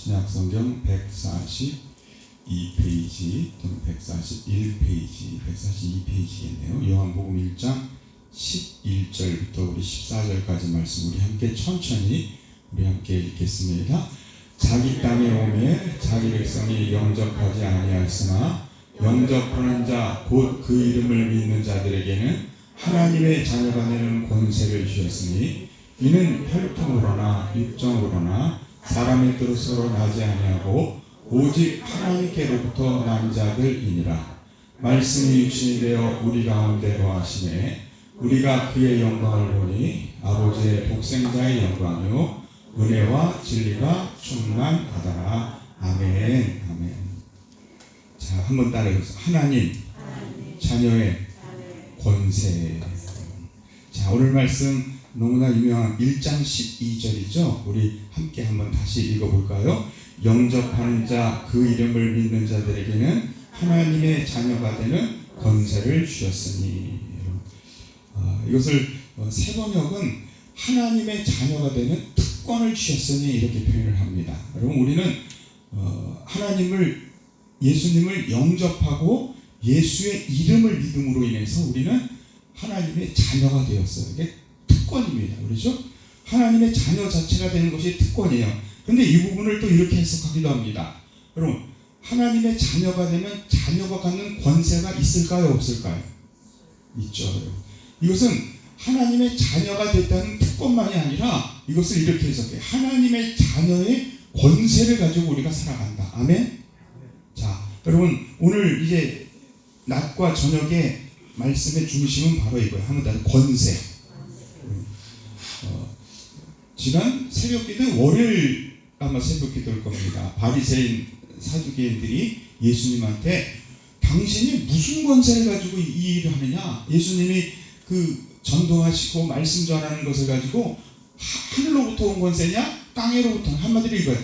신약성경 142페이지 또는 141페이지, 142페이지겠네요. 요한복음 1장 11절부터 우리 14절까지 말씀 우리 함께 천천히 우리 함께 읽겠습니다. 자기 땅에 오매 자기 백성이 영접하지 아니하였으나 영접하는 자 곧 그 이름을 믿는 자들에게는 하나님의 자녀가 되는 권세를 주셨으니 이는 혈통으로나 육정으로나 사람의 뜻으로 나지 아니하고 오직 하나님께로부터 난 자들이니라. 말씀이 육신이 되어 우리 가운데 거하시매 우리가 그의 영광을 보니 아버지의 독생자의 영광이요 은혜와 진리가 충만하더라. 아멘. 아멘. 자, 한번 따라해보세요. 하나님 자녀의 권세. 자, 오늘 말씀 너무나 유명한 1장 12절이죠. 우리 함께 한번 다시 읽어볼까요? 영접하는 자 그 이름을 믿는 자들에게는 하나님의 자녀가 되는 권세를 주셨으니. 이것을 세 번역은 하나님의 자녀가 되는 특권을 주셨으니 이렇게 표현을 합니다. 여러분, 우리는 예수님을 영접하고 예수의 이름을 믿음으로 인해서 우리는 하나님의 자녀가 되었어요. 이게 특권입니다. 그렇죠? 하나님의 자녀 자체가 되는 것이 특권이에요. 그런데 이 부분을 또 이렇게 해석하기도 합니다. 여러분, 하나님의 자녀가 되면 자녀가 갖는 권세가 있을까요? 없을까요? 있죠. 여러분. 이것은 하나님의 자녀가 됐다는 특권만이 아니라 이것을 이렇게 해석해요. 하나님의 자녀의 권세를 가지고 우리가 살아간다. 아멘? 자, 여러분, 오늘 이제 낮과 저녁의 말씀의 중심은 바로 이거예요. 한번 다시 권세. 지난 새벽기도 월요일 아마 새벽기도일 겁니다. 바리새인 사두개인들이 예수님한테 당신이 무슨 권세를 가지고 이 일을 하느냐? 예수님이 그 전도하시고 말씀 전하는 것을 가지고 하늘로부터 온 권세냐? 땅으로부터. 한마디로 이거예요.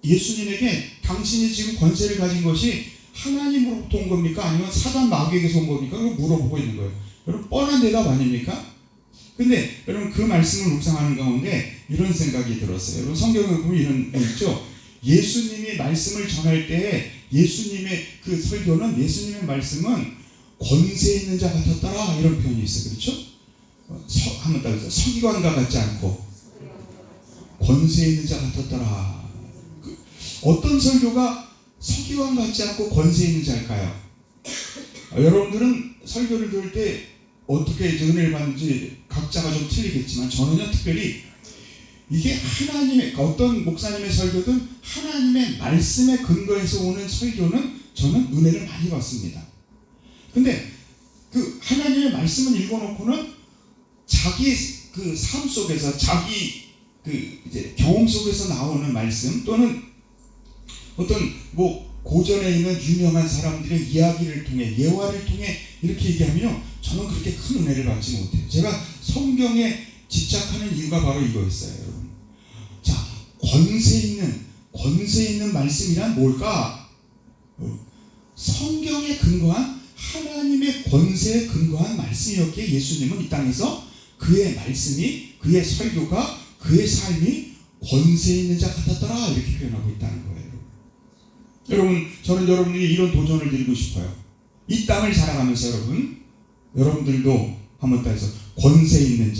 예수님에게 당신이 지금 권세를 가진 것이 하나님으로부터 온 겁니까? 아니면 사단 마귀에게서 온 겁니까? 그걸 물어보고 있는 거예요. 여러분, 뻔한 대답 아닙니까? 근데 여러분, 그 말씀을 묵상하는 가운데 이런 생각이 들었어요. 여러분, 성경에 보면 이런 거 있죠. 예수님이 말씀을 전할 때 예수님의 그 설교는, 예수님의 말씀은 권세 있는 자 같았더라, 이런 표현이 있어요. 그렇죠? 한번 따라서 서기관과 같지 않고 권세 있는 자 같았더라. 어떤 설교가 서기관 같지 않고 권세 있는 자일까요? 여러분들은 설교를 들을 때 어떻게 은혜를 받는지 각자가 좀 틀리겠지만 저는요, 특별히 이게 하나님의, 어떤 목사님의 설교든 하나님의 말씀에 근거해서 오는 설교는 저는 은혜를 많이 받습니다. 근데 그 하나님의 말씀을 읽어놓고는 자기 그 삶 속에서, 자기 그 이제 경험 속에서 나오는 말씀, 또는 어떤 고전에 있는 유명한 사람들의 이야기를 통해, 예화를 통해 이렇게 얘기하면요, 저는 그렇게 큰 은혜를 받지 못해요. 제가 성경에 집착하는 이유가 바로 이거였어요, 여러분. 자, 권세 있는 말씀이란 뭘까? 성경에 근거한, 하나님의 권세에 근거한 말씀이었기에 예수님은 이 땅에서 그의 말씀이, 그의 설교가, 그의 삶이 권세 있는 자 같았더라, 이렇게 표현하고 있다는 거예요. 여러분, 저는 여러분들이 이런 도전을 드리고 싶어요. 이 땅을 살아가면서 여러분들도 한번 따라서 권세 있는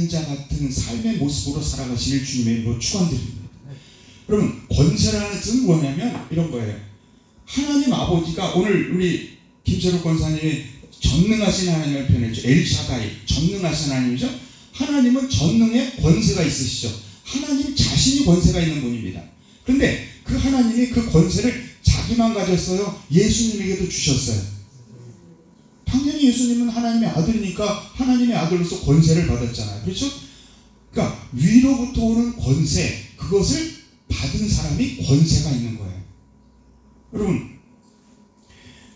자 같은 삶의 모습으로 살아가시길 주님의 이름으로 축원드립니다. 여러분, 권세라는 뜻은 뭐냐면 이런 거예요. 하나님 아버지가, 오늘 우리 김철욱 권사님이 전능하신 하나님을 표현했죠. 엘샤다이, 전능하신 하나님이죠. 하나님은 전능의 권세가 있으시죠. 하나님 자신이 권세가 있는 분입니다. 그런데 그 하나님이 그 권세를 자기만 가졌어요? 예수님에게도 주셨어요? 당연히 예수님은 하나님의 아들이니까 하나님의 아들로서 권세를 받았잖아요. 그렇죠? 그러니까 위로부터 오는 권세, 그것을 받은 사람이 권세가 있는 거예요. 여러분,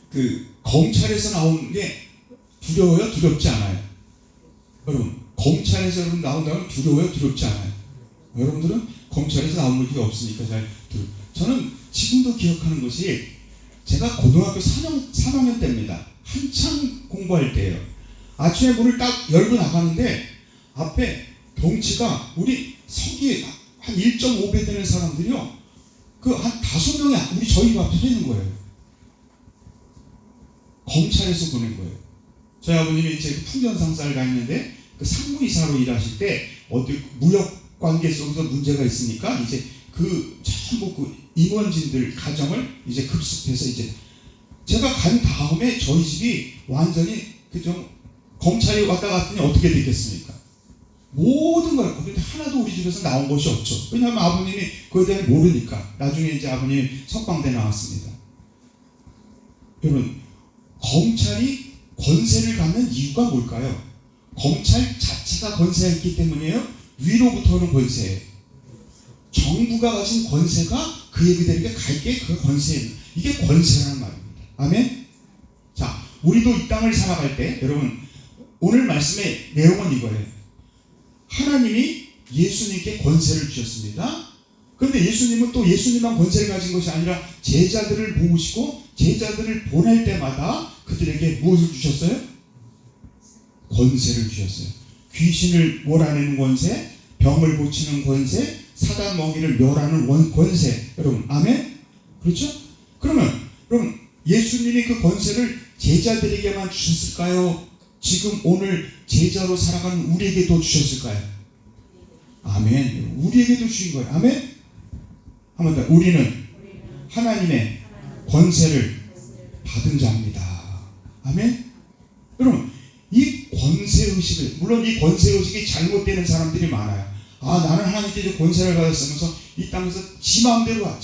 그 검찰에서 나오는 게 두려워요? 두렵지 않아요? 여러분, 검찰에서 나온다면 두려워요? 두렵지 않아요? 여러분들은 검찰에서 나온 일이 없으니까 저는 지금도 기억하는 것이, 제가 고등학교 3학년 때입니다. 한창 공부할 때예요. 아침에 문을 딱 열고 나가는데 앞에 덩치가, 우리 한 1.5배 되는 사람들이요, 그 한 5명이 우리 저희 앞에 서 있는 거예요. 검찰에서 보낸 거예요. 저희 아버님이 이제 풍년상사를 다니는데 그 상무이사로 일하실 때 어디 무역 관계 속에서 문제가 있으니까 이제 그 전부 그 임원진들 가정을 이제 급습해서 이제 제가 간 다음에 저희 집이 완전히 그 좀 검찰이 왔다 갔더니 어떻게 됐겠습니까? 모든 걸 근데 하나도 우리 집에서 나온 것이 없죠. 왜냐하면 아버님이 그에 대해 모르니까. 나중에 이제 아버님이 석방대 나왔습니다. 여러분, 검찰이 권세를 갖는 이유가 뭘까요? 검찰 자체가 권세가 있기 때문이에요? 위로부터 오는 권세예요. 정부가 가진 권세가 그에게들에게 갈게 그 권세예요. 이게 권세라는 말입니다. 아멘? 자, 우리도 이 땅을 살아갈 때 여러분, 오늘 말씀의 내용은 이거예요. 하나님이 예수님께 권세를 주셨습니다. 그런데 예수님은 또 예수님만 권세를 가진 것이 아니라 제자들을 모으시고 제자들을 보낼 때마다 그들에게 무엇을 주셨어요? 권세를 주셨어요. 귀신을 몰아내는 권세, 병을 고치는 권세, 사단 먹이를 멸하는 권세. 여러분, 아멘? 그렇죠? 그러면 여러분, 예수님이 그 권세를 제자들에게만 주셨을까요? 지금 오늘 제자로 살아가는 우리에게도 주셨을까요? 아멘. 우리에게도 주신 거예요. 아멘. 한 번 더. 우리는 하나님의 권세를 받은 자입니다. 아멘. 여러분, 이 권세의식을, 물론 이 권세의식이 잘못되는 사람들이 많아요. 아, 나는 하나님께 권세를 받았으면서 이 땅에서 지 마음대로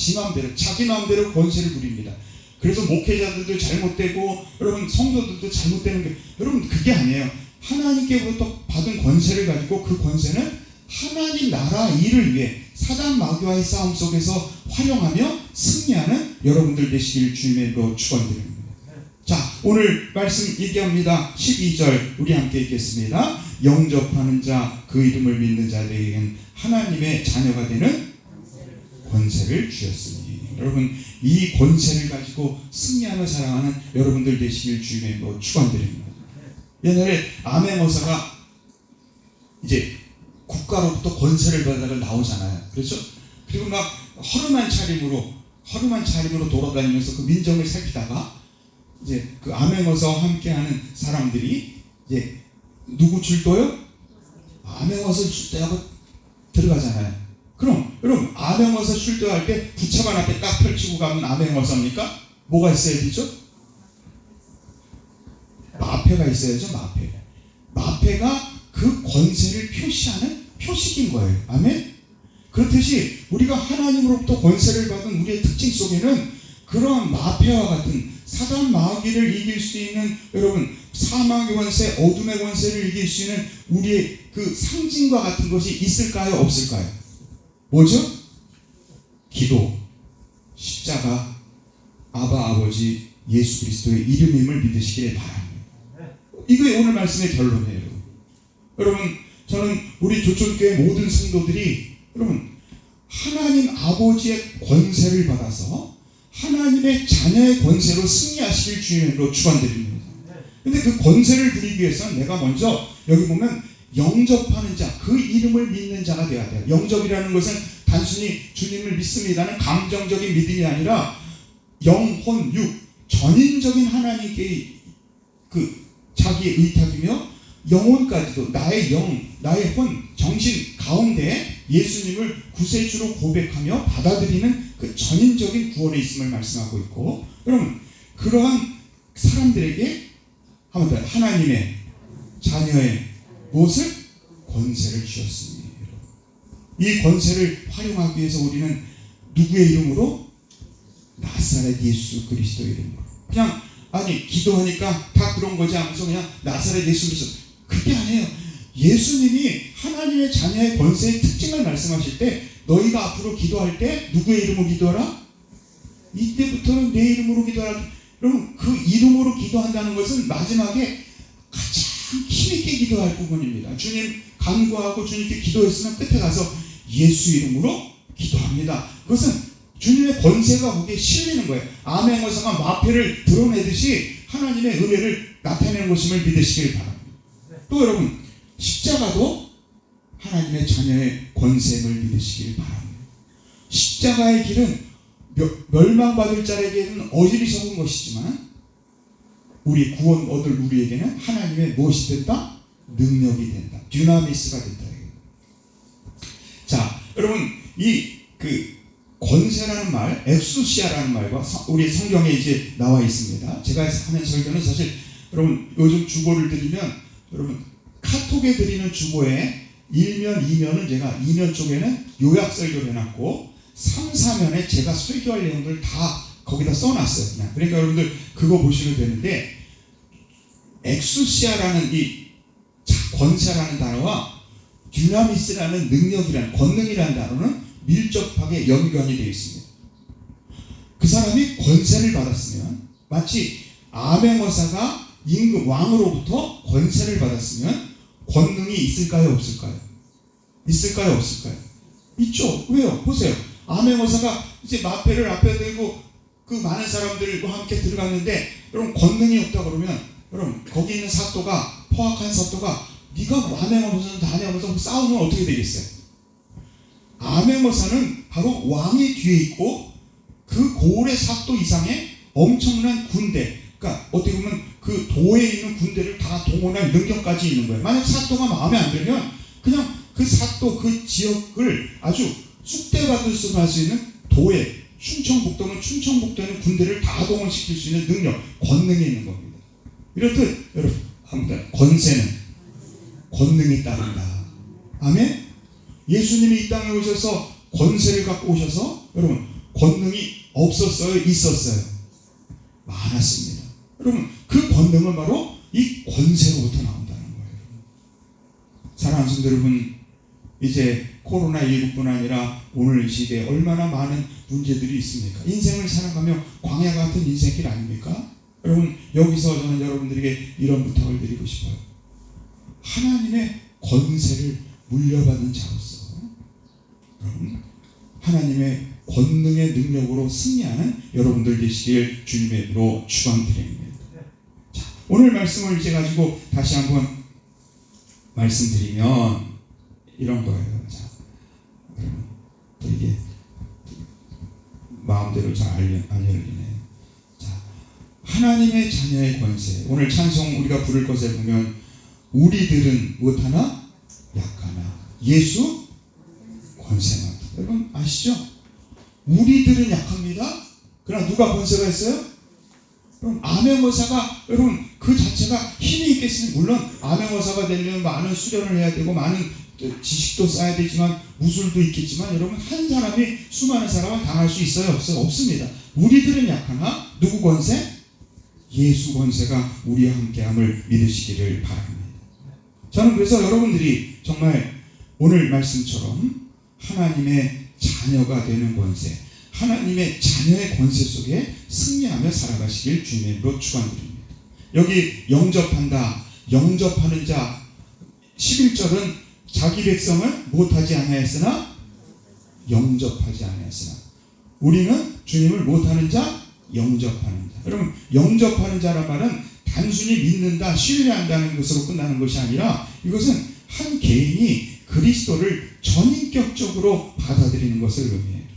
자기 마음대로 권세를 부립니다. 그래서 목회자들도 잘못되고 여러분 성도들도 잘못되는 게, 여러분 그게 아니에요. 하나님께부터 받은 권세를 가지고 그 권세는 하나님 나라 일을 위해 사단 마귀와의 싸움 속에서 활용하며 승리하는 여러분들 되시길 주님의 이름으로 축원드립니다. 자, 오늘 말씀 얘기합니다. 12절 우리 함께 읽겠습니다. 영접하는 자, 그 이름을 믿는 자들에게는 하나님의 자녀가 되는 권세를 주셨으니. 여러분, 이 권세를 가지고 승리하며 살아가는 여러분들 되시길 주님의 이름으로 축원드립니다. 옛날에 암행어사가 이제 국가로부터 권세를 받아가 나오잖아요. 그렇죠? 그리고 막 허름한 차림으로 돌아다니면서 그 민정을 살피다가 이제 그 암행어사와 함께하는 사람들이 이제 누구 출도요? 암행어사 출도하고 들어가잖아요. 그럼 여러분, 암행어사 출도할 때 부채만 앞에 딱 펼치고 가면 암행어사입니까? 뭐가 있어야 되죠? 마패가 있어야죠. 마패가 그 권세를 표시하는 표식인 거예요. 아멘? 그렇듯이 우리가 하나님으로부터 권세를 받은 우리의 특징 속에는 그러한 마패와 같은 사단 마귀를 이길 수 있는, 여러분, 사망의 권세, 어둠의 권세를 이길 수 있는 우리의 그 상징과 같은 것이 있을까요? 없을까요? 뭐죠? 기도, 십자가, 아바 아버지 예수 그리스도의 이름임을 믿으시기를 바랍니다. 이게 오늘 말씀의 결론이에요. 여러분, 저는 우리 조촌교회 모든 성도들이 여러분 하나님 아버지의 권세를 받아서 하나님의 자녀의 권세로 승리하시길 주님으로 축원드립니다. 근데 그 권세를 부리기 위해서는 내가 먼저 여기 보면 영접하는 자, 그 이름을 믿는 자가 되어야 돼요. 영접이라는 것은 단순히 주님을 믿습니다는 감정적인 믿음이 아니라 영혼, 육, 전인적인 하나님께 그 자기의 의탁이며 영혼까지도 나의 영, 나의 혼, 정신 가운데 예수님을 구세주로 고백하며 받아들이는 그 전인적인 구원에 있음을 말씀하고 있고, 여러분 그러한 사람들에게 한번 더 하나님의 자녀의 무엇을? 권세를 주셨습니다. 이 권세를 활용하기 위해서 우리는 누구의 이름으로? 나사렛 예수 그리스도 이름으로. 그냥 아니 기도하니까 다 그런 거지 하면서 그냥 나사렛 예수 그리스도, 그게 아니에요. 예수님이 하나님의 자녀의 권세의 특징을 말씀하실 때 너희가 앞으로 기도할 때 누구의 이름으로 기도하라? 이때부터는 내 이름으로 기도하라. 여러분 그 이름으로 기도한다는 것은 마지막에 가장 힘있게 기도할 부분입니다. 주님 간구하고 주님께 기도했으면 끝에 가서 예수 이름으로 기도합니다. 그것은 주님의 권세가 거기에 실리는 거예요. 암행어사가 마패를 드러내듯이 하나님의 은혜를 나타내는 것임을 믿으시길 바랍니다. 또 여러분, 십자가도 하나님의 자녀의 권세임을 믿으시길 바랍니다. 십자가의 길은 멸망받을 자에게는 어리석은 것이지만 우리 구원 얻을 우리에게는 하나님의 무엇이 된다? 능력이 된다. 듀나미스가 된다. 자, 여러분 이 권세라는 말, 엑수시아라는 말과 우리 성경에 이제 나와 있습니다. 제가 하는 설교는 사실 여러분 요즘 주보를 드리면 여러분 카톡에 드리는 주보에 1면, 2면은 제가 2면 쪽에는 요약 설교를 해놨고 3, 4면에 제가 설교할 내용들 다 거기다 써놨어요. 그냥. 그러니까 여러분들 그거 보시면 되는데 엑수시아라는 이 권세라는 단어와 듀나미스라는 능력이라는 권능이라는 단어는 밀접하게 연관이 되어 있습니다. 그 사람이 권세를 받았으면 마치 아멘어사가 임금 왕으로부터 권세를 받았으면 권능이 있을까요? 없을까요? 있을까요? 없을까요? 있죠. 왜요? 보세요. 아멘어사가 이제 마패를 앞에 들고 그 많은 사람들과 함께 들어갔는데 여러분 권능이 없다 그러면 여러분 거기 있는 사또가 포악한 사또가 네가 아멘어사는 다 하냐면서 싸우면 어떻게 되겠어요? 아멘어사는 바로 왕이 뒤에 있고 그 고을의 사또 이상의 엄청난 군대, 그러니까 어떻게 보면 그 도에 있는 군대를 다 동원할 능력까지 있는 거예요. 만약 사또가 마음에 안 들면 그냥 그 사또 그 지역을 아주 쑥대받을 수 있는 도에, 충청북도는 충청북도에는 군대를 다 동원시킬 수 있는 능력, 권능이 있는 겁니다. 이렇듯 여러분 아무튼 권세는 권능이 따른다. 아멘. 예수님이 이 땅에 오셔서 권세를 갖고 오셔서 여러분 권능이 없었어요? 있었어요? 많았습니다. 여러분 그 권능은 바로 이 권세로부터 나온다는 거예요. 사랑하는 성도 여러분, 이제 코로나19뿐 아니라 오늘 이 시대에 얼마나 많은 문제들이 있습니까? 인생을 살아가며 광야 같은 인생길 아닙니까? 여러분 여기서 저는 여러분들에게 이런 부탁을 드리고 싶어요. 하나님의 권세를 물려받는 자로서 여러분 하나님의 권능의 능력으로 승리하는 여러분들 되시길 주님의 이름으로 축원드립니다. 자, 오늘 말씀을 이제 가지고 다시 한번 말씀드리면 이런 거예요. 자, 여러분 또 이게 마음대로 잘 안 열리네. 자, 하나님의 자녀의 권세. 오늘 찬송 우리가 부를 것에 보면 우리들은 못하나 약하나 예수 권세만. 여러분 아시죠? 우리들은 약합니다. 그러나 누가 권세가 있어요? 여러분 아멘어사가 여러분 그 자체가 힘이 있겠으면 물론 아멘어사가 되려면 많은 수련을 해야 되고 많은 지식도 쌓아야 되지만 무술도 있겠지만 여러분 한 사람이 수많은 사람을 당할 수 있어요? 없어요? 없습니다. 우리들은 약하나 누구 권세? 예수 권세가 우리와 함께함을 믿으시기를 바랍니다. 저는 그래서 여러분들이 정말 오늘 말씀처럼 하나님의 자녀가 되는 권세, 하나님의 자녀의 권세 속에 승리하며 살아가시길 주님의 이름으로 축원드립니다. 여기 영접한다, 영접하는 자 11절은 자기 백성을 못하지 아니하였으나 영접하지 아니하였으나 우리는 주님을 못하는 자, 영접하는 자. 여러분 영접하는 자란 말은 단순히 믿는다, 신뢰한다는 것으로 끝나는 것이 아니라 이것은 한 개인이 그리스도를 전인격적으로 받아들이는 것을 의미해요.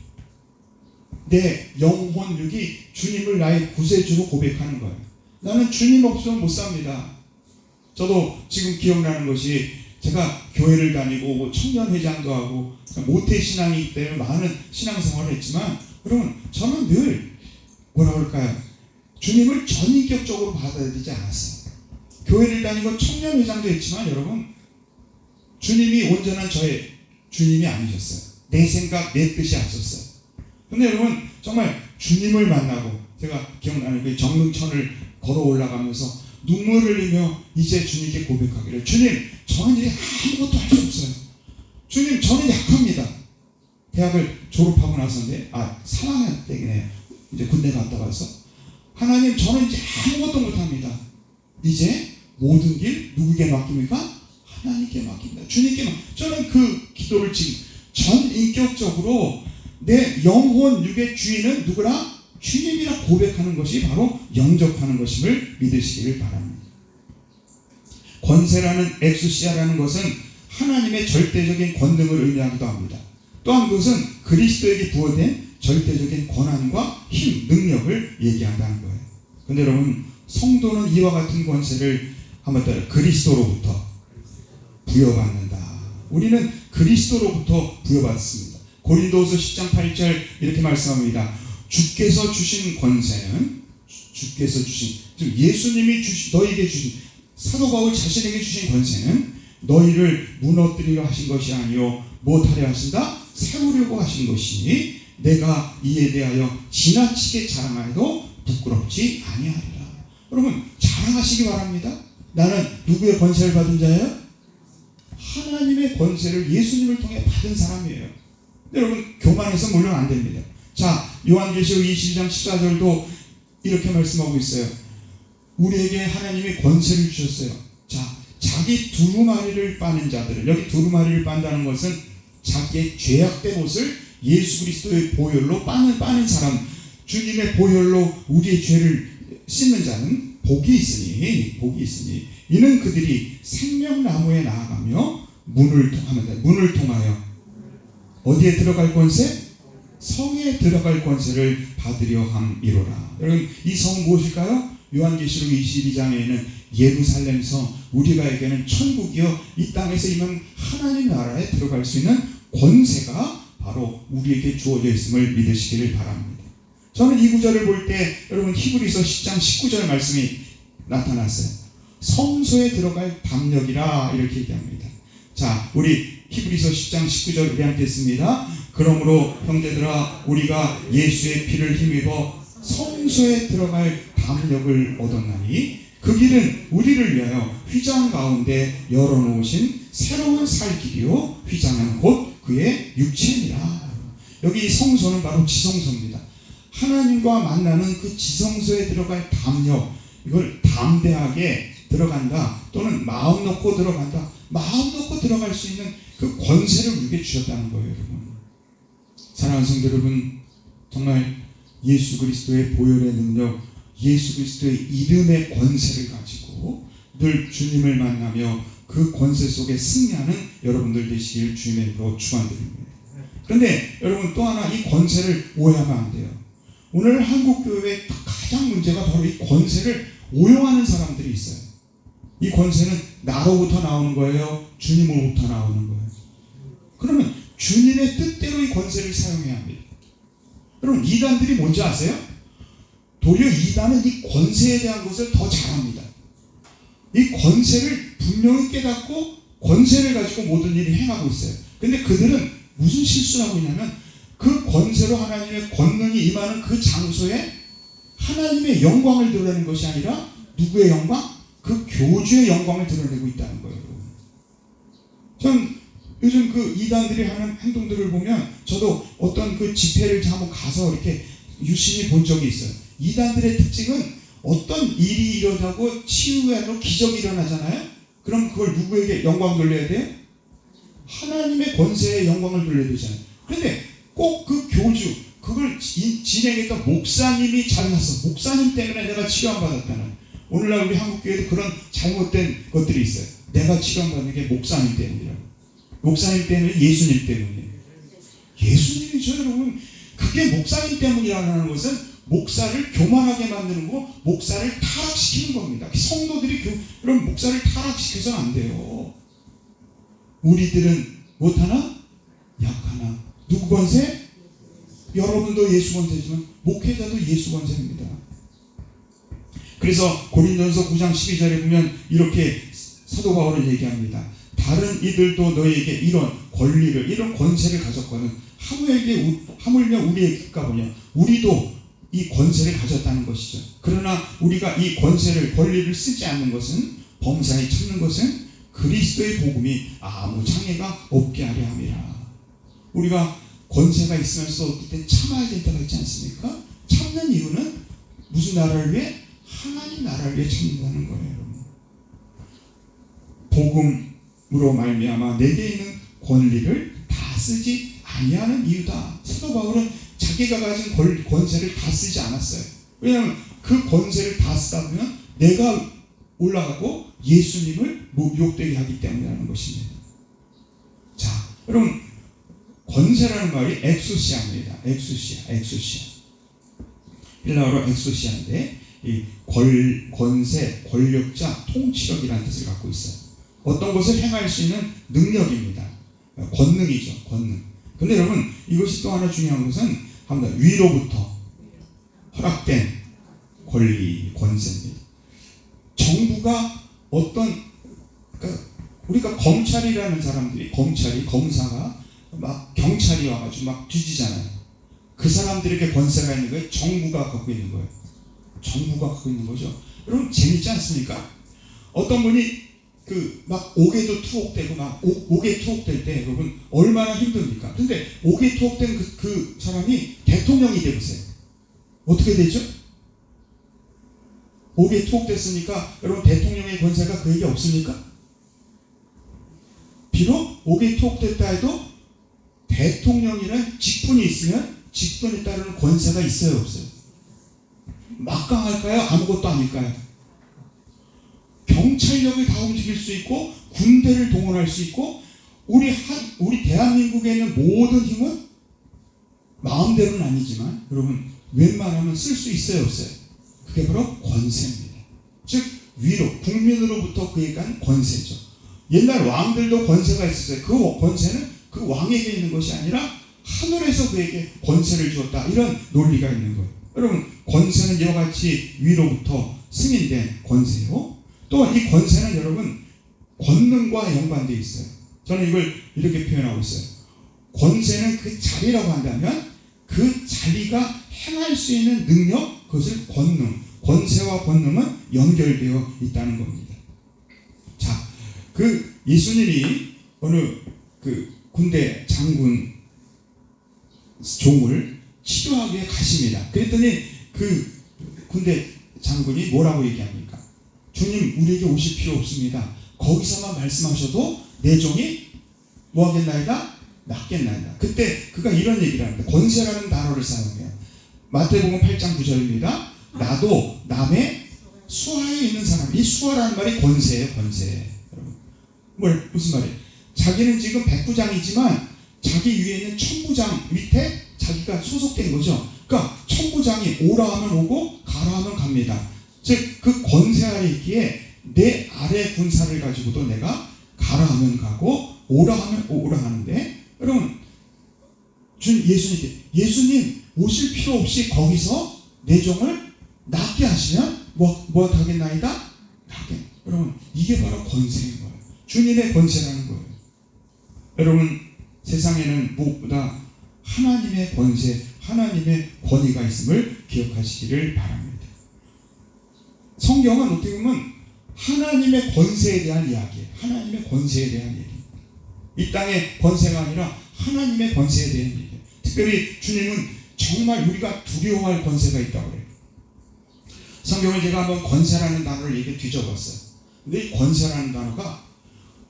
내 영혼육이 주님을 나의 구세주로 고백하는 거예요. 나는 주님 없으면 못 삽니다. 저도 지금 기억나는 것이 제가 교회를 다니고 뭐 청년회장도 하고 모태신앙이기 때문에 많은 신앙생활을 했지만 여러분 저는 늘 뭐라 그럴까요? 주님을 전인격적으로 받아들이지 않았어요. 교회를 다니고 청년회장도 했지만 여러분 주님이 온전한 저의 주님이 아니셨어요. 내 생각, 내 뜻이 앞섰어요. 근데 여러분 정말 주님을 만나고 제가 기억나는 그 정릉천을 걸어 올라가면서 눈물을 흘리며 이제 주님께 고백하기를 주님 저는 이제 아무것도 할 수 없어요. 주님 저는 약합니다. 대학을 졸업하고 나서인데 3학년 때이네. 이제 군대 갔다 와서 하나님 저는 이제 아무것도 못합니다. 이제 모든 길 누구에게 맡깁니까? 하나님께 맡깁니다. 주님께 저는 그 기도를 지금 전인격적으로 내 영혼 육의 주인은 누구라? 주님이라 고백하는 것이 바로 영접하는 것임을 믿으시기를 바랍니다. 권세라는 엑수시아라는 것은 하나님의 절대적인 권능을 의미하기도 합니다. 또한 그것은 그리스도에게 부어된 절대적인 권한과 힘, 능력을 얘기한다는 거예요. 근데 여러분, 성도는 이와 같은 권세를 한번 따라 그리스도로부터 부여받는다. 우리는 그리스도로부터 부여받습니다. 고린도후서 10장 8절 이렇게 말씀합니다. 주께서 주신 권세는 지금 예수님이 너에게 주신, 사도 바울 자신에게 주신 권세는 너희를 무너뜨리려 하신 것이 아니요 못하려 하신다? 세우려고 하신 것이니 내가 이에 대하여 지나치게 자랑하여도 부끄럽지 아니하리라. 여러분, 자랑하시기 바랍니다. 나는 누구의 권세를 받은 자예요? 하나님의 권세를 예수님을 통해 받은 사람이에요. 여러분, 교만해서 물론 안 됩니다. 자, 요한계시록 22장 14절도 이렇게 말씀하고 있어요. 우리에게 하나님이 권세를 주셨어요. 자, 자기 두루마리를 빠는 자들을, 여기 두루마리를 빤다는 것은 자기의 죄악된 옷을 예수 그리스도의 보혈로 빠는 사람, 주님의 보혈로 우리의 죄를 씻는 자는 복이 있으니 이는 그들이 생명나무에 나아가며 문을 통하여 어디에 들어갈 권세? 성에 들어갈 권세를 받으려 함이로라. 여러분, 이 성은 무엇일까요? 요한계시록 22장에는 예루살렘 성, 우리가에게는 천국이요 이 땅에서 임한 하나님 나라에 들어갈 수 있는 권세가 바로 우리에게 주어져 있음을 믿으시기를 바랍니다. 저는 이 구절을 볼 때 여러분, 히브리서 10장 19절 말씀이 나타났어요. 성소에 들어갈 담력이라 이렇게 얘기합니다. 자, 우리 히브리서 10장 19절 우리한테 있습니다. 그러므로 형제들아, 우리가 예수의 피를 힘입어 성소에 들어갈 담력을 얻었나니 그 길은 우리를 위하여 휘장 가운데 열어놓으신 새로운 살 길이요 휘장은 곧 그의 육체니라. 여기 성소는 바로 지성소입니다. 하나님과 만나는 그 지성소에 들어갈 담력, 이걸 담대하게 들어간다, 또는 마음 놓고 들어간다, 마음 놓고 들어갈 수 있는 그 권세를 우리에게 주셨다는 거예요. 여러분, 사랑하는 성도 여러분, 정말 예수 그리스도의 보혈의 능력, 예수 그리스도의 이름의 권세를 가지고 늘 주님을 만나며 그 권세 속에 승리하는 여러분들 되시길 주님의 이름으로 축원드립니다. 그런데 여러분, 또 하나 이 권세를 오해하면 안 돼요. 오늘 한국교회의 가장 문제가 바로 이 권세를 오용하는 사람들이 있어요. 이 권세는 나로부터 나오는 거예요? 주님으로부터 나오는 거예요? 그러면 주님의 뜻대로 이 권세를 사용해야 합니다. 여러분, 이단들이 뭔지 아세요? 도리어 이단은 이 권세에 대한 것을 더 잘합니다. 이 권세를 분명히 깨닫고 권세를 가지고 모든 일을 행하고 있어요. 근데 그들은 무슨 실수를 하고 있냐면, 그 권세로 하나님의 권능이 임하는 그 장소에 하나님의 영광을 드러내는 것이 아니라 누구의 영광? 그 교주의 영광을 드러내고 있다는 거예요. 전 요즘 그 이단들이 하는 행동들을 보면 저도 어떤 그 집회를 한번 가서 이렇게 유심히 본 적이 있어요. 이단들의 특징은 어떤 일이 일어나고 치유하고 기적이 일어나잖아요. 그럼 그걸 누구에게 영광 돌려야 돼요? 하나님의 권세에 영광을 돌려야 되잖아요. 그런데 꼭 그 교주, 그걸 진행했던 목사님이 잘났어. 목사님 때문에 내가 치료받았다는. 오늘날 우리 한국교회도 그런 잘못된 것들이 있어요. 내가 치료받는 게 목사님 때문이라고. 목사님 때문에, 예수님 때문이에요. 예수님이죠, 여러분. 그게 목사님 때문이라는 것은 목사를 교만하게 만드는 거, 목사를 타락시키는 겁니다. 성도들이 그런 목사를 타락시켜서는 안 돼요. 우리들은 못하나? 약하나? 누구 권세? 여러분도 예수 권세지만 목회자도 예수 권세입니다. 그래서 고린도전서 9장 12절에 보면 이렇게 사도 바울은 얘기합니다. 다른 이들도 너희에게 이런 권리를, 이런 권세를 가졌거든. 하물며 우리의 가보냐, 우리도 이 권세를 가졌다는 것이죠. 그러나 우리가 이 권세를, 권리를 쓰지 않는 것은, 범사에 참는 것은 그리스도의 복음이 아무 장애가 없게 하려 함이라. 우리가 권세가 있으면서 어떨 때 참아야 될 때가 있지 않습니까? 참는 이유는 무슨 나라를 위해? 하나님 나라를 위해 참는다는 거예요. 복음으로 말미암아 내게 있는 권리를 다 쓰지 아니하는 이유다. 사도 바울은 자기가 가진 권세를 다 쓰지 않았어요. 왜냐하면 그 권세를 다 쓰다 보면 내가 올라가고 예수님을 욕되게 하기 때문이라는 것입니다. 여러분, 권세라는 말이 엑수시아입니다. 엑수시아. 헬라어로 엑수시아인데 이 권세, 권력자, 통치력이라는 뜻을 갖고 있어요. 어떤 것을 행할 수 있는 능력입니다. 권능이죠. 권능. 근데 여러분, 이것이 또 하나 중요한 것은 위로부터 허락된 권리, 권세입니다. 정부가 그러니까 우리가 검찰이라는 사람들이, 검사가 막 경찰이 와가지고 막 뒤지잖아요. 그 사람들에게 권세가 있는 거예요? 정부가 갖고 있는 거예요? 정부가 갖고 있는 거죠. 여러분, 재밌지 않습니까? 어떤 분이 막 옥에도 투옥되고 막 옥에 투옥될 때 여러분 얼마나 힘듭니까? 근데 옥에 투옥된 그 사람이 대통령이 되보세요. 어떻게 되죠? 옥에 투옥됐으니까 여러분 대통령의 권세가 그에게 없습니까? 비록 옥에 투옥됐다 해도 대통령이라는 직분이 있으면 직분에 따르는 권세가 있어요, 없어요? 막강할까요? 아무것도 아닐까요? 경찰력을 다 움직일 수 있고 군대를 동원할 수 있고 우리 대한민국에 있는 모든 힘은 마음대로는 아니지만 여러분 웬만하면 쓸 수 있어요, 없어요? 그게 바로 권세입니다. 즉 위로, 국민으로부터 그에 간 권세죠. 옛날 왕들도 권세가 있었어요. 그 권세는 그 왕에게 있는 것이 아니라 하늘에서 그에게 권세를 주었다. 이런 논리가 있는 거예요. 여러분, 권세는 이와 같이 위로부터 승인된 권세요. 또 이 권세는 여러분 권능과 연관되어 있어요. 저는 이걸 이렇게 표현하고 있어요. 권세는 그 자리라고 한다면 그 자리가 행할 수 있는 능력, 그것을 권능, 권세와 권능은 연결되어 있다는 겁니다. 자, 예수님이 어느 군대 장군 종을 치료하기 위해 가십니다. 그랬더니 그 군대 장군이 뭐라고 얘기합니까? 주님, 우리에게 오실 필요 없습니다. 거기서만 말씀하셔도 내 종이 뭐 하겠나이다? 낫겠나이다. 그때 그가 이런 얘기를 합니다. 권세라는 단어를 사용해요. 마태복음 8장 9절입니다. 나도 남의 수하에 있는 사람. 이 수하라는 말이 권세예요, 권세. 여러분, 무슨 말이에요? 자기는 지금 백부장이지만 자기 위에 있는 천부장 밑에 자기가 소속된 거죠. 그러니까 천부장이 오라 하면 오고 가라 하면 갑니다. 즉 그 권세 아래 있기에 내 아래 군사를 가지고도 내가 가라 하면 가고 오라 하면 오라 하는데, 여러분, 예수님 오실 필요 없이 거기서 내 종을 낫게 하시면 뭐 하겠나이다? 낫게. 여러분, 이게 바로 권세인 거예요. 주님의 권세라는 거예요. 여러분, 세상에는 무엇보다 하나님의 권세, 하나님의 권위가 있음을 기억하시기를 바랍니다. 성경은 어떻게 보면 하나님의 권세에 대한 이야기예요. 하나님의 권세에 대한 얘기. 이 땅의 권세가 아니라 하나님의 권세에 대한 얘기예요. 특별히 주님은 정말 우리가 두려워할 권세가 있다고 그래요. 성경을 제가 한번 권세라는 단어를 얘기 뒤져봤어요. 근데 이 권세라는 단어가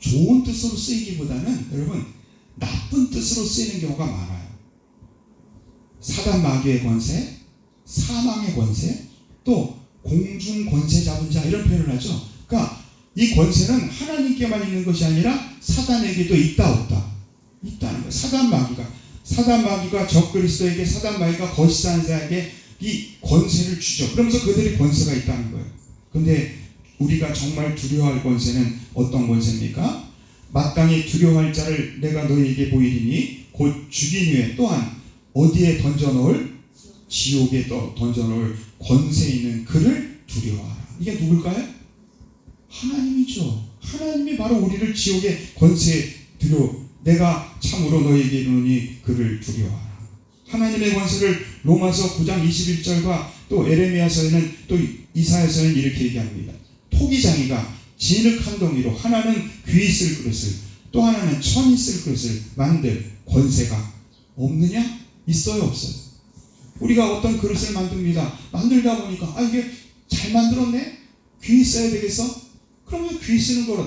좋은 뜻으로 쓰이기보다는 여러분 나쁜 뜻으로 쓰이는 경우가 많아요. 사단 마귀의 권세, 사망의 권세, 또 공중 권세 잡은 자, 이런 표현을 하죠. 그러니까 이 권세는 하나님께만 있는 것이 아니라 사단에게도 있다 없다? 있다는 거예요. 사단 마귀가 적그리스도에게, 사단 마귀가 거짓하는 자에게 이 권세를 주죠. 그러면서 그들이 권세가 있다는 거예요. 근데 우리가 정말 두려워할 권세는 어떤 권세입니까? 마땅히 두려워할 자를 내가 너희에게 보이리니 곧 죽인 후에 또한 어디에 던져놓을? 지옥에 던져놓을 권세 있는 그를 두려워하라. 이게 누굴까요? 하나님이죠. 하나님이 바로 우리를 지옥의 권세에 내가 참으로 너희에게 이르노니 그를 두려워하라. 하나님의 권세를 로마서 9장 21절과 또 에레미야서에는, 또 이사야서에는 이렇게 얘기합니다. 토기장이가 진흙 한 덩이로 하나는 귀 있을 그릇을, 또 하나는 천 있을 그릇을 만들 권세가 없느냐? 있어요, 없어요? 우리가 어떤 그릇을 만듭니다. 만들다 보니까 이게 잘 만들었네? 귀 있어야 되겠어? 그러면 귀 쓰는 거는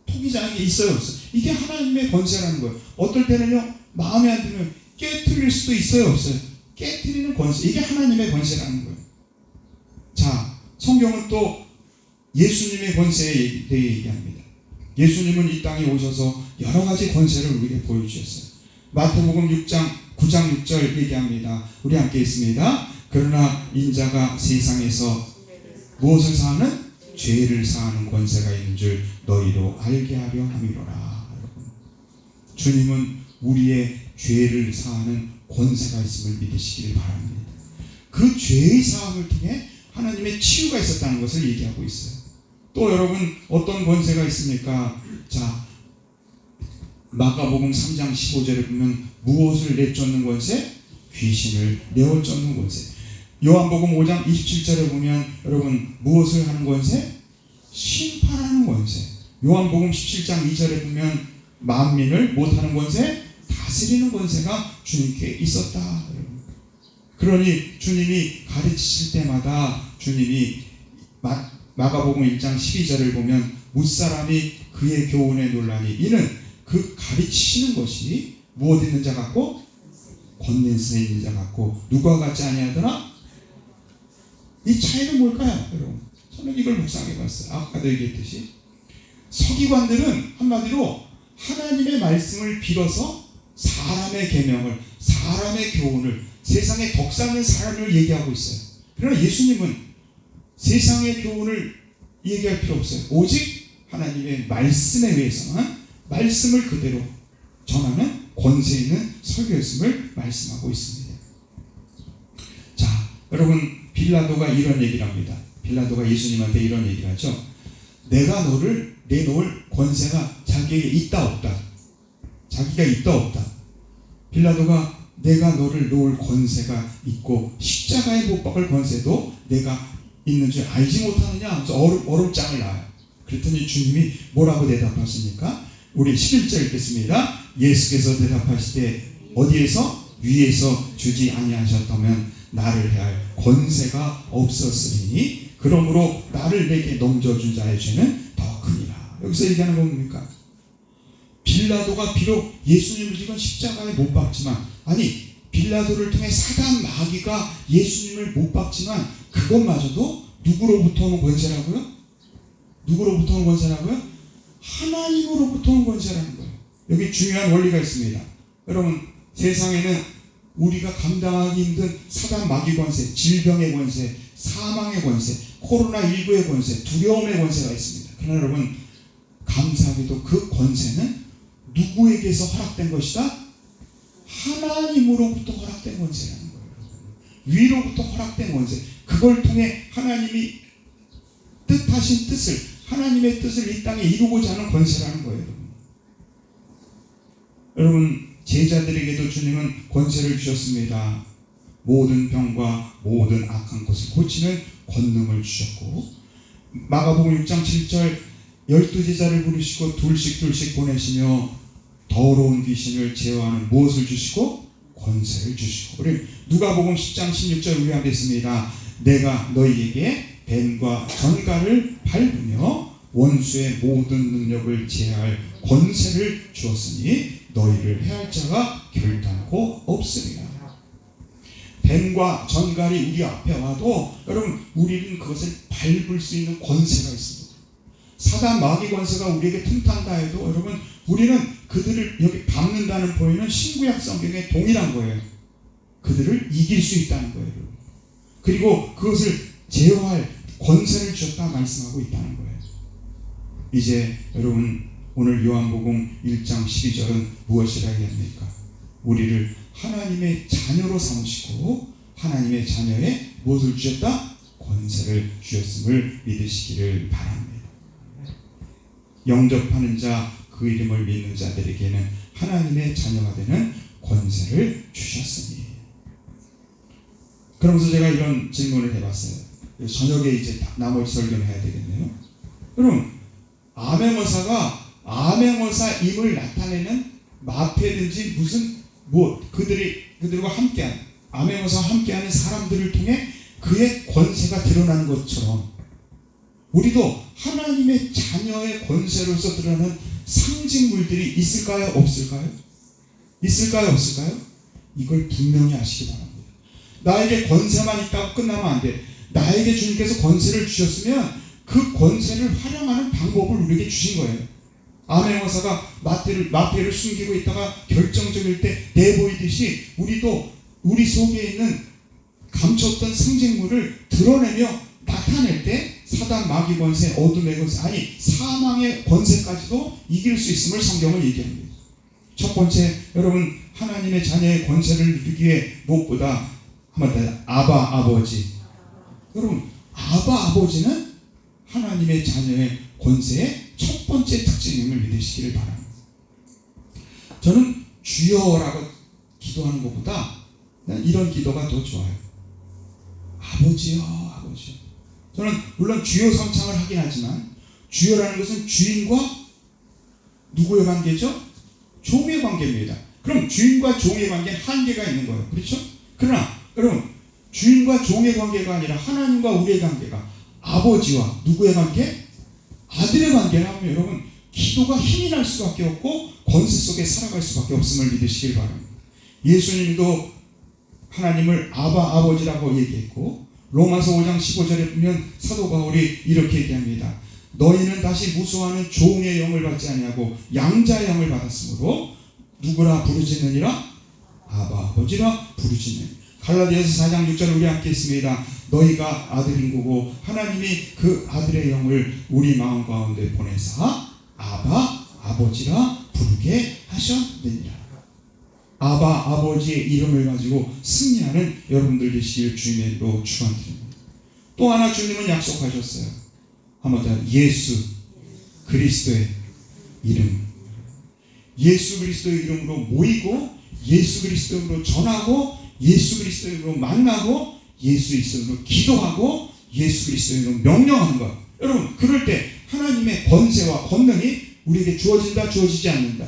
토기장이 있어요, 없어요? 이게 하나님의 권세라는 거예요. 어떨 때는요, 마음에 안 들면 깨트릴 수도 있어요, 없어요? 깨트리는 권세, 이게 하나님의 권세라는 거예요. 자, 성경은 또 예수님의 권세에 대해 얘기합니다. 예수님은 이 땅에 오셔서 여러 가지 권세를 우리에게 보여주셨어요. 마태복음 9장 6절 얘기합니다. 우리 함께 있습니다. 그러나 인자가 세상에서 무엇을 사하는? 죄를 사하는 권세가 있는 줄 너희로 알게 하려 함이로라. 여러분, 주님은 우리의 죄를 사하는 권세가 있음을 믿으시기를 바랍니다. 그 죄의 사함을 통해 하나님의 치유가 있었다는 것을 얘기하고 있어요. 또 여러분, 어떤 권세가 있습니까? 자, 마가복음 3장 15절에 보면 무엇을 내쫓는 권세? 귀신을 내어쫓는 권세. 요한복음 5장 27절에 보면 여러분 무엇을 하는 권세? 심판하는 권세. 요한복음 17장 2절에 보면 만민을 못하는 권세? 다스리는 권세가 주님께 있었다. 그러니 주님이 가르치실 때마다 주님이 마가복음 1장 12절을 보면 무사람이 그의 교훈에 놀라니 이는 그 가르치시는 것이 무엇 있는 자 같고 권세 있는 자 같고 누가 같지 아니하더라? 이 차이는 뭘까요, 여러분? 저는 이걸 묵상해 봤어요. 아까도 얘기했듯이 서기관들은 한마디로 하나님의 말씀을 빌어서 사람의 계명을, 사람의 교훈을, 세상에 덕삼는 사람을 얘기하고 있어요. 그러나 예수님은 세상의 교훈을 얘기할 필요 없어요. 오직 하나님의 말씀에 의해서만 말씀을 그대로 전하는 권세 있는 설교였음을 말씀하고 있습니다. 자, 여러분, 빌라도가 이런 얘기를 합니다. 빌라도가 예수님한테 이런 얘기를 하죠. 내가 너를 내놓을 권세가 자기에게 있다 없다. 자기가 있다 없다. 빌라도가 내가 너를 놓을 권세가 있고 십자가에 못 박을 권세도 내가 있는 줄 알지 못하느냐 하면서 어렵장을 놔요. 그랬더니 주님이 뭐라고 대답하십니까? 우리 11절 읽겠습니다. 예수께서 대답하시되 어디에서? 위에서 주지 아니하셨다면 나를 해할 권세가 없었으리니 그러므로 나를 내게 넘겨준 자의 죄는 더 크니라. 여기서 얘기하는 건 뭡니까? 빌라도가 비록 예수님을 지금 십자가에 못 박지만, 아니 빌라도를 통해 사단 마귀가 예수님을 못 박지만 그것마저도 누구로부터 오는 권세라고요? 누구로부터 오는 권세라고요? 하나님으로부터 오는 권세라는 거예요. 여기 중요한 원리가 있습니다. 여러분, 세상에는 우리가 감당하기 힘든 사단 마귀 권세, 질병의 권세, 사망의 권세, 코로나19의 권세, 두려움의 권세가 있습니다. 그러나 여러분, 감사하게도 그 권세는 누구에게서 허락된 것이다? 하나님으로부터 허락된 권세라는 거예요. 위로부터 허락된 권세. 그걸 통해 하나님이 뜻하신 뜻을, 하나님의 뜻을 이 땅에 이루고자 하는 권세라는 거예요. 여러분, 제자들에게도 주님은 권세를 주셨습니다. 모든 병과 모든 악한 것을 고치는 권능을 주셨고, 마가복음 6장 7절 12제자를 부르시고 둘씩 보내시며 더러운 귀신을 제어하는 무엇을 주시고? 권세를 주시고. 우리 누가복음 10장 16절 우리 앞에 있습니다. 내가 너희에게 뱀과 전갈을 밟으며 원수의 모든 능력을 제할 권세를 주었으니 너희를 해할 자가 결단코 없으리라. 뱀과 전갈이 우리 앞에 와도 여러분, 우리는 그것을 밟을 수 있는 권세가 있습니다. 사단 마귀 권세가 우리에게 틈탄다 해도 여러분, 우리는 그들을 여기 밟는다는 표현은 신구약 성경에 동일한 거예요. 그들을 이길 수 있다는 거예요. 그리고 그것을 제어할 권세를 주셨다 말씀하고 있다는 거예요. 이제 여러분, 오늘 요한복음 1장 12절은 무엇이라 얘기합니까? 우리를 하나님의 자녀로 삼으시고 하나님의 자녀의 무엇을 주셨다? 권세를 주셨음을 믿으시기를 바랍니다. 영접하는 자, 그 이름을 믿는 자들에게는 하나님의 자녀가 되는 권세를 주셨으니. 그러면서 제가 이런 질문을 해봤어요. 저녁에 이제 나머지 설교를 해야 되겠네요. 여러분, 암행어사가 암행어사임을 나타내는 마패든지 그들과 함께한 암행어사와 함께하는 사람들을 통해 그의 권세가 드러나는 것처럼 우리도 하나님의 자녀의 권세로서 드러나는 상징물들이 있을까요? 없을까요? 있을까요? 없을까요? 이걸 분명히 아시기 바랍니다. 나에게 권세만 있다고 끝나면 안 돼. 나에게 주님께서 권세를 주셨으면 그 권세를 활용하는 방법을 우리에게 주신 거예요. 암의 원사가 마귀를 숨기고 있다가 결정적일 때 내보이듯이 우리도 우리 속에 있는 감췄던 상징물을 드러내며 나타낼 때 사단, 마귀 권세, 어둠의 권세, 아니 사망의 권세까지도 이길 수 있음을 성경은 얘기합니다. 첫 번째, 여러분 하나님의 자녀의 권세를 누리기에 무엇보다 한번 아바 아버지. 여러분 아바 아버지는 하나님의 자녀의 권세의 첫 번째 특징임을 믿으시기를 바랍니다. 저는 주여라고 기도하는 것보다 이런 기도가 더 좋아요. 아버지요, 아버지요. 저는 물론 주여 성창을 하긴 하지만 주여라는 것은 주인과 누구의 관계죠? 종의 관계입니다. 그럼 주인과 종의 관계는 한계가 있는 거예요. 그렇죠? 그러나 여러분 주인과 종의 관계가 아니라 하나님과 우리의 관계가 아버지와 누구의 관계? 아들의 관계라면 여러분 기도가 힘이 날 수밖에 없고 권세 속에 살아갈 수밖에 없음을 믿으시길 바랍니다. 예수님도 하나님을 아바 아버지라고 얘기했고 로마서 5장 15절에 보면 사도 바울이 이렇게 얘기합니다. 너희는 다시 무수하는 종의 영을 받지 아니하고 양자의 영을 받았으므로 누구라 부르짖느니라? 아바 아버지라 부르짖느니라. 갈라디아서 4장 6절 우리 함께 있습니다. 너희가 아들인 거고 하나님이 그 아들의 영을 우리 마음 가운데 보내사 아바 아버지라 부르게 하셨느니라. 아바 아버지의 이름을 가지고 승리하는 여러분들 되시길 주님의 이름으로 축원드립니다. 또 하나 주님은 약속하셨어요. 한번 더 예수 그리스도의 이름. 예수 그리스도의 이름으로 모이고 예수 그리스도의 이름으로 전하고 예수 그리스도의 이름으로 만나고 예수 그리스도의 이름으로 기도하고 예수 그리스도의 이름으로 명령하는 것. 여러분 그럴 때 하나님의 권세와 권능이 우리에게 주어진다 주어지지 않는다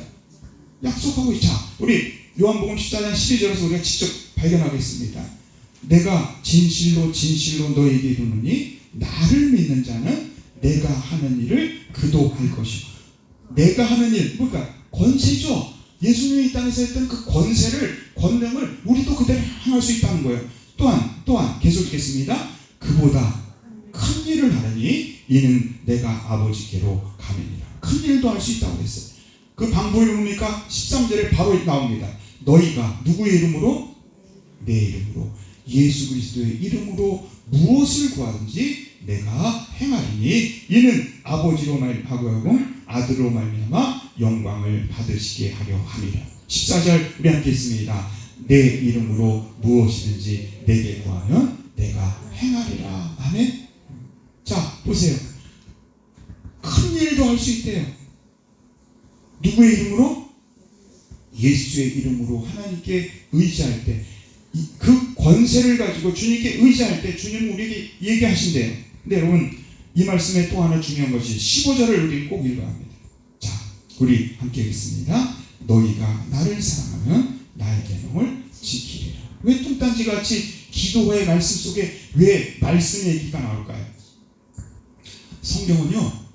약속하고 있자. 우리 요한복음 14장 12절에서 우리가 직접 발견하겠습니다. 내가 진실로 진실로 너에게 이르노니 나를 믿는 자는 내가 하는 일을 그도 할 것이고. 내가 하는 일, 그러니까 권세죠. 예수님이 이 땅에서 했던 그 권세를, 권능을 우리도 그대로 행할 수 있다는 거예요. 또한 계속 읽겠습니다. 그보다 큰 일을 하느니 이는 내가 아버지께로 가느니라. 큰 일도 할 수 있다고 했어요. 그 방법이 뭡니까? 13절에 바로 나옵니다. 너희가 누구의 이름으로? 내 이름으로 예수 그리스도의 이름으로 무엇을 구하든지 내가 행하리니 이는 아버지로 말하고 아들로 말미암아 영광을 받으시게 하려 함이라. 14절 우리 함께 있습니다. 내 이름으로 무엇이든지 내게 구하면 내가 행하리라. 아멘. 자 보세요. 큰 일도 할 수 있대요. 누구의 이름으로? 예수의 이름으로 하나님께 의지할 때, 그 권세를 가지고 주님께 의지할 때 주님은 우리에게 얘기하신대요. 근데 여러분 이 말씀에 또 하나 중요한 것이 15절을 우리 꼭 읽어야 합니다. 자 우리 함께 읽겠습니다. 너희가 나를 사랑하면 나의 계명을 지키리라. 왜 뚱딴지같이 기도의 말씀 속에 왜 말씀 얘기가 나올까요? 성경은요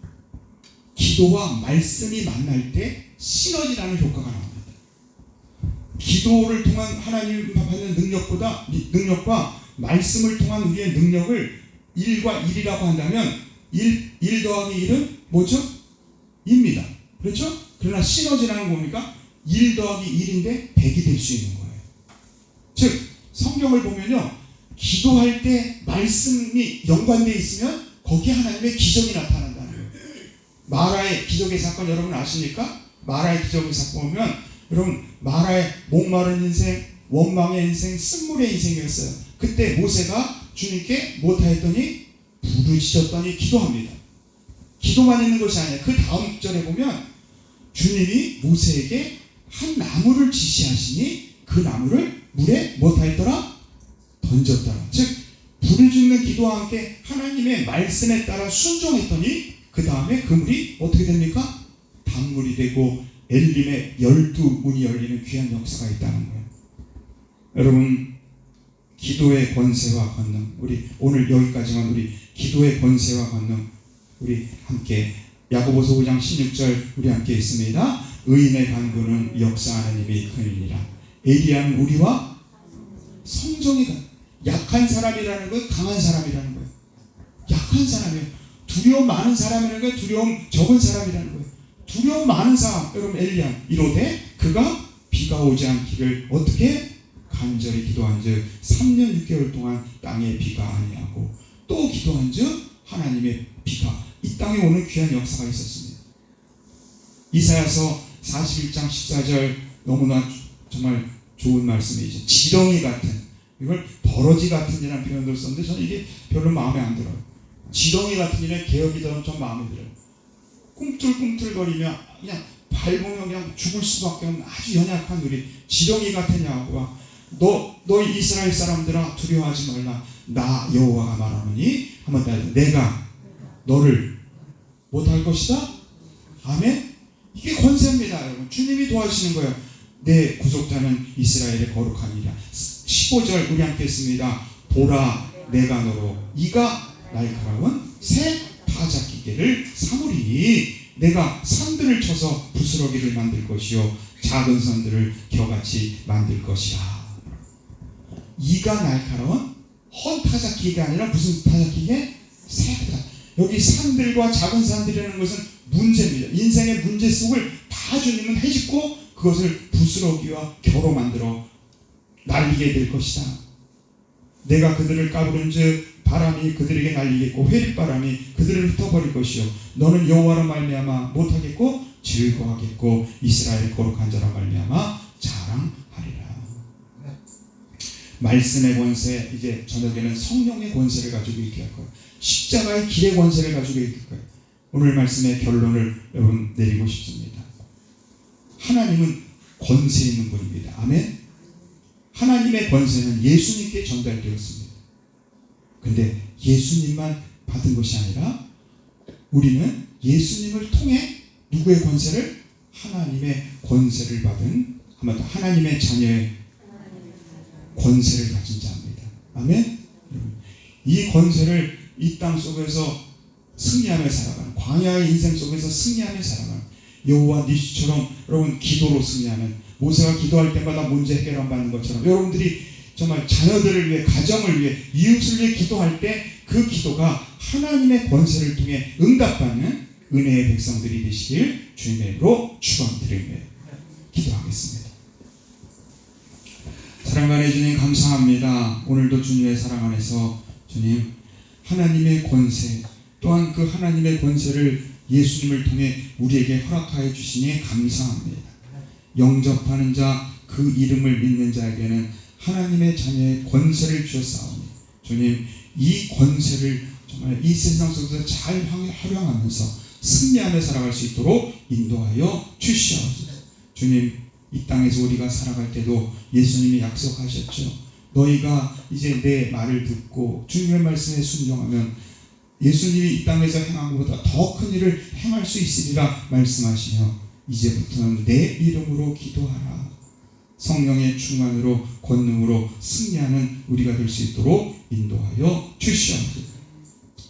기도와 말씀이 만날 때 시너지라는 효과가 나옵니다. 기도를 통한 하나님 받는 능력과 말씀을 통한 우리의 능력을 1과 1이라고 한다면 1 더하기 1은 뭐죠? 입니다. 그렇죠? 그러나 시너지라는 뭡니까? 1 더하기 1인데 100이 될 수 있는 거예요. 즉 성경을 보면요 기도할 때 말씀이 연관되어 있으면 거기에 하나님의 기적이 나타난다는 거예요. 마라의 기적의 사건 여러분 아십니까? 마라의 기적의 사건 보면 여러분 마라의 목마른 인생, 원망의 인생, 쓴물의 인생이었어요. 그때 모세가 주님께 못하였더니 부르짖었더니 기도합니다. 기도만 있는 것이 아니라 그 다음 절에 보면 주님이 모세에게 한 나무를 지시하시니 그 나무를 물에 못하였더라? 던졌더라. 즉 부르짖는 기도와 함께 하나님의 말씀에 따라 순종했더니 그 다음에 그 물이 어떻게 됩니까? 단물이 되고 엘림의 12문이 열리는 귀한 역사가 있다는 거예요. 여러분 기도의 권세와 권능, 우리 오늘 여기까지만 우리 기도의 권세와 권능 우리 함께 야고보서 5장 16절 우리 함께 있습니다. 의인의 간구는 역사하는 힘이 크니라. 에리야는 우리와 성정이다. 약한 사람이라는 건 강한 사람이라는 거예요. 약한 사람이에요. 두려움 많은 사람이라는 건 두려움 적은 사람이라는 거예요. 두려움 많은 사람, 여러분 엘리야 이로되 그가 비가 오지 않기를 어떻게 간절히 기도한즉 3년 6개월 동안 땅에 비가 아니하고 또 기도한즉 하나님의 비가 이 땅에 오는 귀한 역사가 있었습니다. 이사야서 41장 14절 너무나 정말 좋은 말씀이죠. 지렁이 같은, 이걸 버러지 같은 이라는 표현을 썼는데 저는 이게 별로 마음에 안 들어요. 지렁이 같은 이라는 개혁이 좀 마음에 들어요. 꿈틀꿈틀거리며 그냥 밟으면 그냥 죽을 수밖에 없는 아주 연약한 우리 지렁이 같은 야곱아, 너 이스라엘 사람들아 두려워하지 말라. 나 여호와가 말하노니 한번 더 내가 너를 못할 것이다. 아멘. 이게 권세입니다, 여러분. 주님이 도와주시는 거예요. 내 구속자는 이스라엘의 거룩함이라. 15절 우리 함께 했습니다. 보라 내가 너로 이가 날카로운 새 타작기계를 삼으리니 내가 산들을 쳐서 부스러기를 만들 것이요 작은 산들을 겨같이 만들 것이라. 이가 날카로운 헌 타작기계가 아니라 무슨 타작기계? 새 타작. 여기 산들과 작은 산들이라는 것은 문제입니다. 인생의 문제 속을 다 주님은 해집고 그것을 부스러기와 겨로 만들어 날리게 될 것이다. 내가 그들을 까부른즉 바람이 그들에게 날리겠고 회립바람이 그들을 흩어버릴 것이요 너는 여호와로 말미암아 못하겠고 즐거워하겠고 이스라엘의 거룩한 자로 말미암아 자랑하리라. 말씀의 권세, 이제 저녁에는 성령의 권세를 가지고 있게 할 거예요. 십자가의 길의 권세를 가지고 있게 할 거예요. 오늘 말씀의 결론을 여러분 내리고 싶습니다. 하나님은 권세 있는 분입니다. 아멘. 하나님의 권세는 예수님께 전달되었습니다. 근데 예수님만 받은 것이 아니라 우리는 예수님을 통해 누구의 권세를? 하나님의 권세를 받은, 한번 더 하나님의 자녀의 권세를 가진 자입니다. 아멘. 이 권세를 이 땅 속에서 승리하며 살아가는, 광야의 인생 속에서 승리하며 살아가는 여호와 니시처럼 여러분 기도로 승리하는, 모세가 기도할 때마다 문제 해결 안 받는 것처럼 여러분들이 정말 자녀들을 위해, 가정을 위해, 이웃을 위해 기도할 때 그 기도가 하나님의 권세를 통해 응답받는 은혜의 백성들이 되시길 주님의 이름으로 축원드리며 기도하겠습니다. 사랑하는 주님 감사합니다. 오늘도 주님의 사랑 안에서 주님 하나님의 권세, 또한 그 하나님의 권세를 예수님을 통해 우리에게 허락하여 주시니 감사합니다. 영접하는 자, 그 이름을 믿는 자에게는 하나님의 자녀의 권세를 주셨사오니 주님 이 권세를 정말 이 세상 속에서 잘 활용하면서 승리하며 살아갈 수 있도록 인도하여 주시옵소서. 주님 이 땅에서 우리가 살아갈 때도 예수님이 약속하셨죠. 너희가 이제 내 말을 듣고 주님의 말씀에 순종하면 예수님이 이 땅에서 행한 것보다 더 큰 일을 행할 수 있으리라 말씀하시며 이제부터는 내 이름으로 기도하라. 성령의 충만으로 권능으로 승리하는 우리가 될 수 있도록 인도하여 주시옵소서.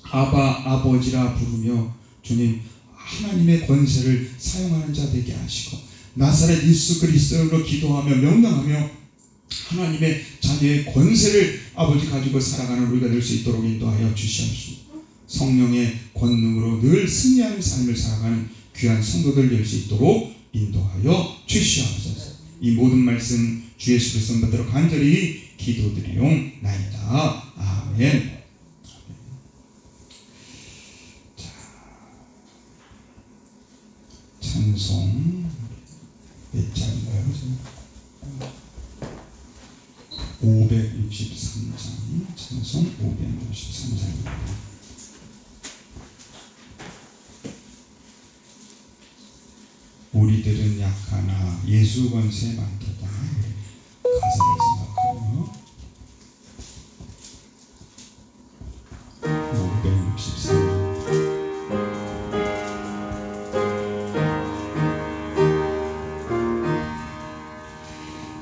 아바 아버지라 부르며 주님 하나님의 권세를 사용하는 자 되게 하시고 나사렛 예수 그리스도로 기도하며 명령하며 하나님의 자녀의 권세를 아버지 가지고 살아가는 우리가 될 수 있도록 인도하여 주시옵소서. 성령의 권능으로 늘 승리하는 삶을 살아가는 귀한 성도들 될 수 있도록 인도하여 주시옵소서. 이 모든 말씀 주 예수 그리스도 받들어 간절히 기도드리옵나이다. 아멘. 자, 찬송 몇 장인가요? 563장, 찬송 563장입니다. 우리들은 약하나 예수 권세 많도다. 가사를 생각하며 563장.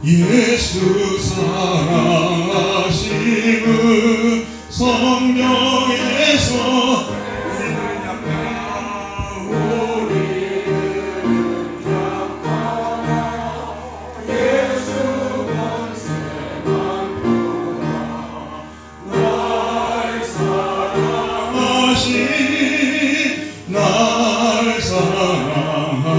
예수 사랑하심은 성령에서 날 사랑하시니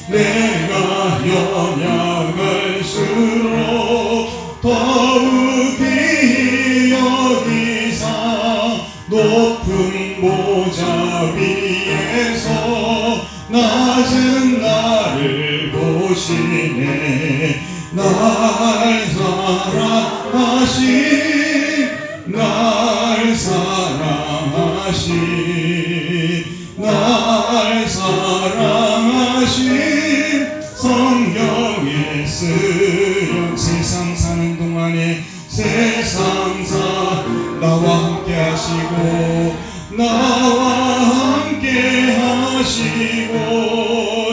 내가 연약할수록 더욱이 여기사 높은 보좌 위에서 낮은 나를 보시네. 날 사랑하신 성경에 쓰여 세상 사는 동안에 나와 함께 하시고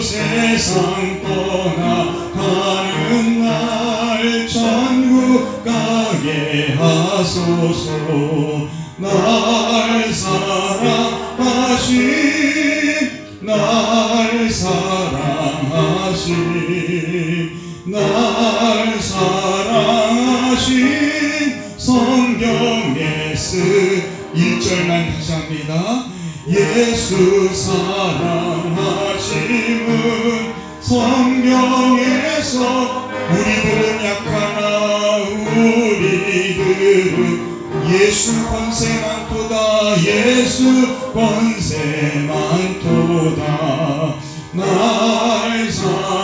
세상 떠나가는 날 천국 가게 하소서. 날 사랑하신 성경에 1절만 다시 합니다. 예수 사랑하심은 성경에서 우리들은 약하나 우리들은 예수 권세 많도다. 날 사랑하신